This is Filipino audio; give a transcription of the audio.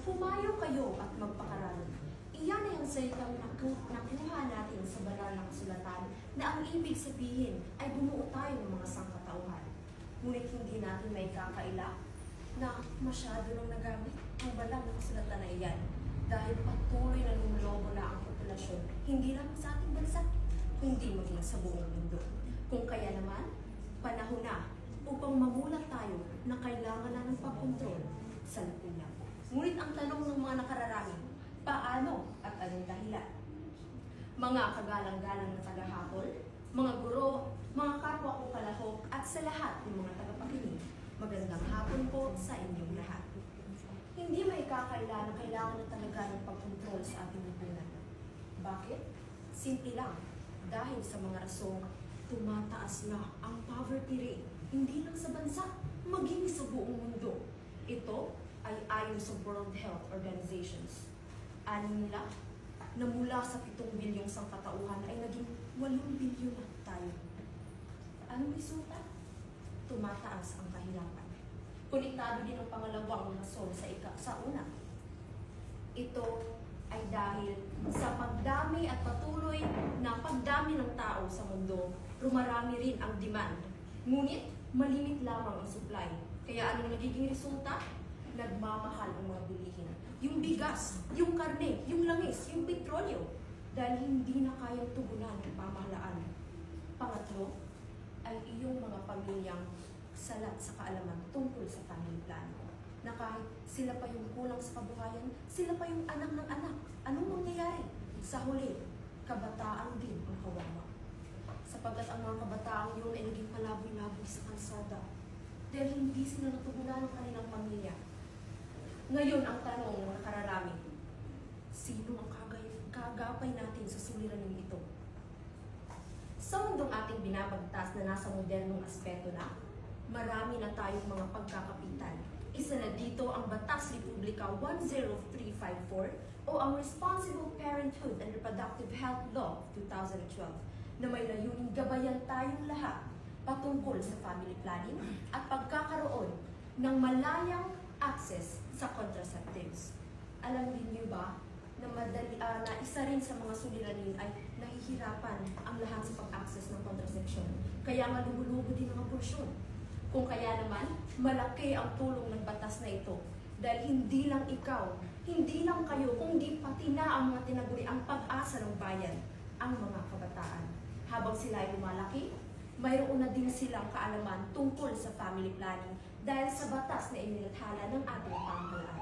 Pumayo kayo at magpakarami. Iyan ay ang salitang nakuha natin sa banal na kasulatan na ang ibig sabihin ay bumuo tayo ng mga sangkatauhan. Ngunit hindi natin may kakaila na masyado nang nagamit ang banal na kasulatan na iyan dahil patuloy na lumulobo na ang populasyon, hindi lang sa ating bansa, kundi maging sa buong mundo. Kung kaya naman, panahon na upang mamulat tayo na kailangan na ng pagkontrol sa lipunan. Ngunit ang tanong ng mga nakararami, paano at anong dahilan? Mga kagalang-galang na tagahapon, mga guro, mga kapwa ko kalahok at sa lahat ng mga tagapakinig, magandang hapon po sa inyong lahat. Hindi may kakaila na kailangan na talaga ng pagkontrol sa ating lipunan. Bakit? Simple lang, dahil sa mga rasong tumataas na ang poverty rate, hindi lang sa bansa, maging sa buong mundo. Ito ay ayon sa World Health Organizations. Anin nila na mula sa 7 bilyong sangkatauhan ay naging 8 bilyon na tayo. Anong resulta? Tumataas ang kahirapan. Konektado din ang pangalawang rason sa una. Ito ay dahil sa pagdami at patuloy na pagdami ng tao sa mundo, rumarami rin ang demand. Ngunit, malimit lamang ang supply. Kaya anong nagiging resulta? Nagmamahal ang mga bilihin. Yung bigas, yung karne, yung langis, yung petrolyo. Dahil hindi na kayang tugunan ng pamahalaan. Pangatlo, ay iyong mga pamilyang salat sa kaalaman tungkol sa family planning. Na kahit sila pa yung kulang sa kabuhayan, sila pa yung anak ng anak. Anong mangyayari? Sa huli, kabataan din ang kawawa. Sapagkat ang mga kabataan yun ay naging palaboy-laboy sa kalsada. Dahil hindi sila natugunan ng kanilang pamilya. Ngayon ang tanong ng nakararami, sino ang kagapay natin sa suliraning ito? Sa mundong ating binabagtas na nasa modernong aspeto na, marami na tayong mga pagkakapitan. Isa na dito ang Batas Republika 10354 o ang Responsible Parenthood and Reproductive Health Law of 2012 na may layuning gabayan tayong lahat patungkol sa family planning at pagkakaroon ng malayang access sa contraceptives. Alam din niyo ba na, na isa rin sa mga suliranin ay nahihirapan ang lahat sa pag-access ng contraception. Kaya nga lumulubo din ang abortion. Kung kaya naman, malaki ang tulong ng batas na ito. Dahil hindi lang ikaw, hindi lang kayo, kundi pati na ang mga tinaguri ang pag-asa ng bayan, ang mga kabataan. Habang sila ay lumalaki, mayroon na din silang kaalaman tungkol sa family planning dahil sa batas na inilathala ng ating pamahalaan.